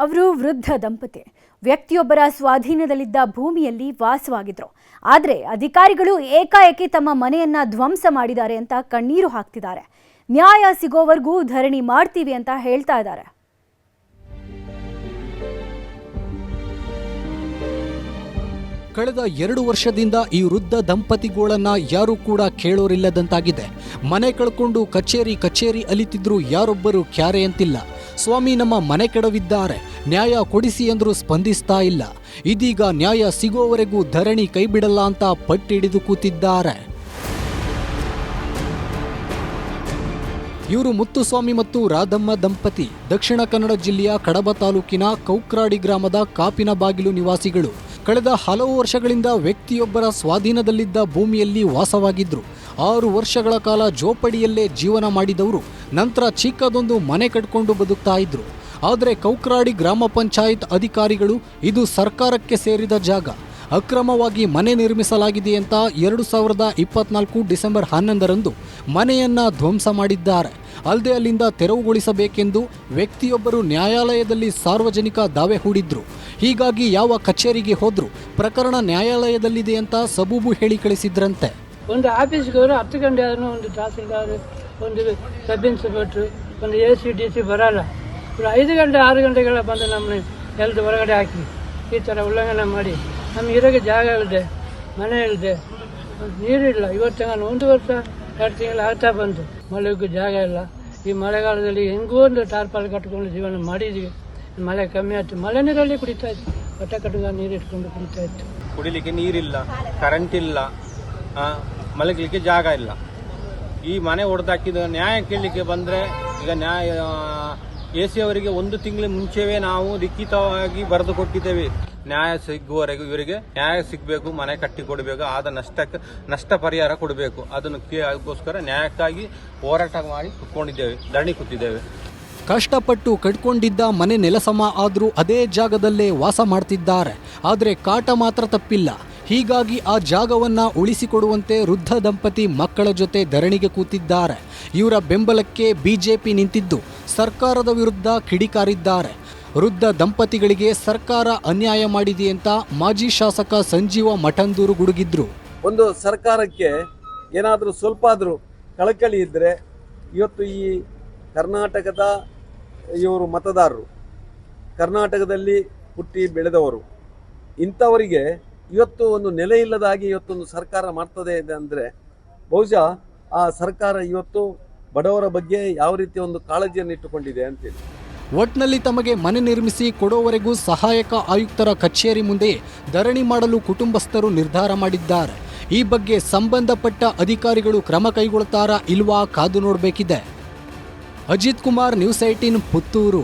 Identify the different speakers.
Speaker 1: ಅವರು ವೃದ್ಧ ದಂಪತಿ ವ್ಯಕ್ತಿಯೊಬ್ಬರ ಸ್ವಾಧೀನದಲ್ಲಿದ್ದ ಭೂಮಿಯಲ್ಲಿ ವಾಸವಾಗಿದ್ರು. ಆದರೆ ಅಧಿಕಾರಿಗಳು ಏಕಾಏಕಿ ತಮ್ಮ ಮನೆಯನ್ನ ಧ್ವಂಸ ಮಾಡಿದ್ದಾರೆ ಅಂತ ಕಣ್ಣೀರು ಹಾಕ್ತಿದ್ದಾರೆ. ನ್ಯಾಯ ಸಿಗೋವರೆಗೂ ಧರಣಿ ಮಾಡ್ತೀವಿ ಅಂತ ಹೇಳ್ತಾ ಇದ್ದಾರೆ.
Speaker 2: ಕಳೆದ 2 ವರ್ಷದಿಂದ ಈ ವೃದ್ಧ ದಂಪತಿಗಳನ್ನ ಯಾರು ಕೂಡ ಕೇಳೋರಿಲ್ಲದಂತಾಗಿದೆ. ಮನೆ ಕಳ್ಕೊಂಡು ಕಚೇರಿ ಅಲಿತಿದ್ರು ಯಾರೊಬ್ಬರು ಕ್ಯಾರೆ ಅಂತಿಲ್ಲ. ಸ್ವಾಮಿ ನಮ್ಮ ಮನೆ ಕೆಡವಿದ್ದಾರೆ, ನ್ಯಾಯ ಕೊಡಿಸಿ ಅಂದ್ರೂ ಸ್ಪಂದಿಸ್ತಾ ಇಲ್ಲ. ಇದೀಗ ನ್ಯಾಯ ಸಿಗೋವರೆಗೂ ಧರಣಿ ಕೈಬಿಡಲ್ಲ ಅಂತ ಪಟ್ಟಿಡಿದು ಕೂತಿದ್ದಾರೆ. ಇವರು ಮುತ್ತುಸ್ವಾಮಿ ಮತ್ತು ರಾಧಮ್ಮ ದಂಪತಿ ದಕ್ಷಿಣ ಕನ್ನಡ ಜಿಲ್ಲೆಯ ಕಡಬ ತಾಲೂಕಿನ ಕೌಕ್ರಾಡಿ ಗ್ರಾಮದ ಕಾಪಿನ ಬಾಗಿಲು ನಿವಾಸಿಗಳು. ಕಳೆದ ಹಲವು ವರ್ಷಗಳಿಂದ ವ್ಯಕ್ತಿಯೊಬ್ಬರ ಸ್ವಾಧೀನದಲ್ಲಿದ್ದ ಭೂಮಿಯಲ್ಲಿ ವಾಸವಾಗಿದ್ರು. 6 ವರ್ಷಗಳ ಕಾಲ ಜೋಪಡಿಯಲ್ಲೇ ಜೀವನ ಮಾಡಿದವರು ನಂತರ ಚಿಕ್ಕದೊಂದು ಮನೆ ಕಟ್ಕೊಂಡು ಬದುಕ್ತಾ ಇದ್ರು. ಆದರೆ ಕೌಕ್ರಾಡಿ ಗ್ರಾಮ ಪಂಚಾಯತ್ ಅಧಿಕಾರಿಗಳು ಇದು ಸರ್ಕಾರಕ್ಕೆ ಸೇರಿದ ಜಾಗ, ಅಕ್ರಮವಾಗಿ ಮನೆ ನಿರ್ಮಿಸಲಾಗಿದೆ ಅಂತ 2024 ಡಿಸೆಂಬರ್ 11ರಂದು ಮನೆಯನ್ನ ಧ್ವಂಸ ಮಾಡಿದ್ದಾರೆ. ಅಲ್ಲದೆ ಅಲ್ಲಿಂದ ತೆರವುಗೊಳಿಸಬೇಕೆಂದು ವ್ಯಕ್ತಿಯೊಬ್ಬರು ನ್ಯಾಯಾಲಯದಲ್ಲಿ ಸಾರ್ವಜನಿಕ ದಾವೆ ಹೂಡಿದ್ರು. ಹೀಗಾಗಿ ಯಾವ ಕಚೇರಿಗೆ ಹೋದ್ರು ಪ್ರಕರಣ ನ್ಯಾಯಾಲಯದಲ್ಲಿದೆ ಅಂತ ಸಬೂಬು ಹೇಳಿ ಕಳಿಸಿದ್ರಂತೆ.
Speaker 3: ಒಂದು ಆಫೀಸ್ಗೆ ಹೋದ್ರೆ 10 ಗಂಟೆ ಆದ್ರೂ ಒಂದು ತಹಸೀಲ್ದಾರ್, ಒಂದು ಸಬ್ ಇನ್ಸ್ಪೆಕ್ಟರ್, ಒಂದು ACDC ಬರಲ್ಲ. 5 ಗಂಟೆ 6 ಗಂಟೆಗಳ ಬಂದು ನಮ್ಮನ್ನ ಎಲ್ದು ಹೊರಗಡೆ ಹಾಕಿ ಈ ಥರ ಉಲ್ಲಂಘನೆ ಮಾಡಿ ನಮ್ಗೆ ಇರೋಕ್ಕೆ ಜಾಗ ಇಲ್ಲದೆ, ಮನೆ ಇಲ್ಲದೆ, ನೀರಿಲ್ಲ. ಇವತ್ತು 1 ವರ್ಷ 2 ತಿಂಗಳು ಆಗ್ತಾ ಬಂತು, ಮಳೆಗೂ ಜಾಗ ಇಲ್ಲ. ಈ ಮಳೆಗಾಲದಲ್ಲಿ ಹೆಂಗೋ ಒಂದು ಟಾರ್ಪಾಲ್ ಕಟ್ಕೊಂಡು ಜೀವನ ಮಾಡಿದ್ವಿ. ಮಳೆ ಕಮ್ಮಿ ಆಯ್ತು, ಮಳೆ ನೀರಲ್ಲಿ ಕುಡಿತಾ ಇತ್ತು, ಹೊಟ್ಟೆ ಕಟ್ಟುಗ ನೀರು ಇಟ್ಕೊಂಡು ಕುಡಿತಾ ಇತ್ತು.
Speaker 4: ಕುಡಿಲಿಕ್ಕೆ ನೀರಿಲ್ಲ, ಕರೆಂಟ್ ಇಲ್ಲ, ಮಲಗಲಿಕ್ಕೆ ಜಾಗ ಇಲ್ಲ. ಈ ಮನೆ ಹೊಡೆದಾಕಿದ ನ್ಯಾಯ ಕೇಳಲಿಕ್ಕೆ ಬಂದರೆ ಈಗ ನ್ಯಾಯ AC ಅವರಿಗೆ 1 ತಿಂಗಳ ಮುಂಚೆವೇ ನಾವು ಲಿಖಿತವಾಗಿ ಬರೆದು ಕೊಟ್ಟಿದ್ದೇವೆ. ನ್ಯಾಯ ಸಿಗುವವರೆಗೂ ಇವರಿಗೆ ನ್ಯಾಯ ಸಿಗಬೇಕು, ಮನೆ ಕಟ್ಟಿ ಕೊಡಬೇಕು, ಆದ ನಷ್ಟ ಪರಿಹಾರ ಕೊಡಬೇಕು. ಅದಕ್ಕೋಸ್ಕರ ನ್ಯಾಯಕ್ಕಾಗಿ ಹೋರಾಟ ಮಾಡಿ ಕುತ್ಕೊಂಡಿದ್ದೇವೆ, ಧರಣಿ ಕೂತಿದ್ದೇವೆ.
Speaker 2: ಕಷ್ಟಪಟ್ಟು ಕಟ್ಕೊಂಡಿದ್ದ ಮನೆ ನೆಲಸಮ ಆದರೂ ಅದೇ ಜಾಗದಲ್ಲೇ ವಾಸ ಮಾಡ್ತಿದ್ದಾರೆ. ಆದರೆ ಕಾಟ ಮಾತ್ರ ತಪ್ಪಿಲ್ಲ. ಹೀಗಾಗಿ ಆ ಜಾಗವನ್ನ ಉಳಿಸಿಕೊಡುವಂತೆ ವೃದ್ಧ ದಂಪತಿ ಮಕ್ಕಳ ಜೊತೆ ಧರಣಿಗೆ ಕೂತಿದ್ದಾರೆ. ಇವರ ಬೆಂಬಲಕ್ಕೆ ಬಿಜೆಪಿ ನಿಂತಿದ್ದು ಸರ್ಕಾರದ ವಿರುದ್ಧ ಕಿಡಿಕಾರಿದ್ದಾರೆ. ವೃದ್ಧ ದಂಪತಿಗಳಿಗೆ ಸರ್ಕಾರ ಅನ್ಯಾಯ ಮಾಡಿದೆ ಅಂತ ಮಾಜಿ ಶಾಸಕ ಸಂಜೀವ ಮಠಂದೂರು ಗುಡುಗಿದ್ರು.
Speaker 5: ಒಂದು ಸರ್ಕಾರಕ್ಕೆ ಏನಾದರೂ ಸ್ವಲ್ಪ ಆದರೂ ಕಳಕಳಿ ಇದ್ದರೆ, ಇವತ್ತು ಈ ಕರ್ನಾಟಕದ ಇವರು ಮತದಾರರು, ಕರ್ನಾಟಕದಲ್ಲಿ ಹುಟ್ಟಿ ಬೆಳೆದವರು, ಇಂಥವರಿಗೆ ಇವತ್ತು ಒಂದು ನೆಲೆ ಇಲ್ಲದಾಗಿ ಇವತ್ತೊಂದು ಸರ್ಕಾರ ಮಾಡ್ತದೆ ಅಂದರೆ ಬಹುಶಃ ಆ ಸರ್ಕಾರ ಇವತ್ತು ಬಡವರ ಬಗ್ಗೆ ಯಾವ ರೀತಿ ಒಂದು ಕಾಳಜಿಯನ್ನು ಇಟ್ಟುಕೊಂಡಿದೆ ಅಂತೇಳಿ.
Speaker 2: ಒಟ್ನಲ್ಲಿ ತಮಗೆ ಮನೆ ನಿರ್ಮಿಸಿ ಕೊಡೋವರೆಗೂ ಸಹಾಯಕ ಆಯುಕ್ತರ ಕಚೇರಿ ಮುಂದೆ ಧರಣಿ ಮಾಡಲು ಕುಟುಂಬಸ್ಥರು ನಿರ್ಧಾರ ಮಾಡಿದ್ದಾರೆ. ಈ ಬಗ್ಗೆ ಸಂಬಂಧಪಟ್ಟ ಅಧಿಕಾರಿಗಳು ಕ್ರಮ ಕೈಗೊಳ್ತಾರಾ ಇಲ್ವಾ ಕಾದು ನೋಡಬೇಕಿದೆ. ಅಜಿತ್ ಕುಮಾರ್, ನ್ಯೂಸ್ 18 ಪುತ್ತೂರು.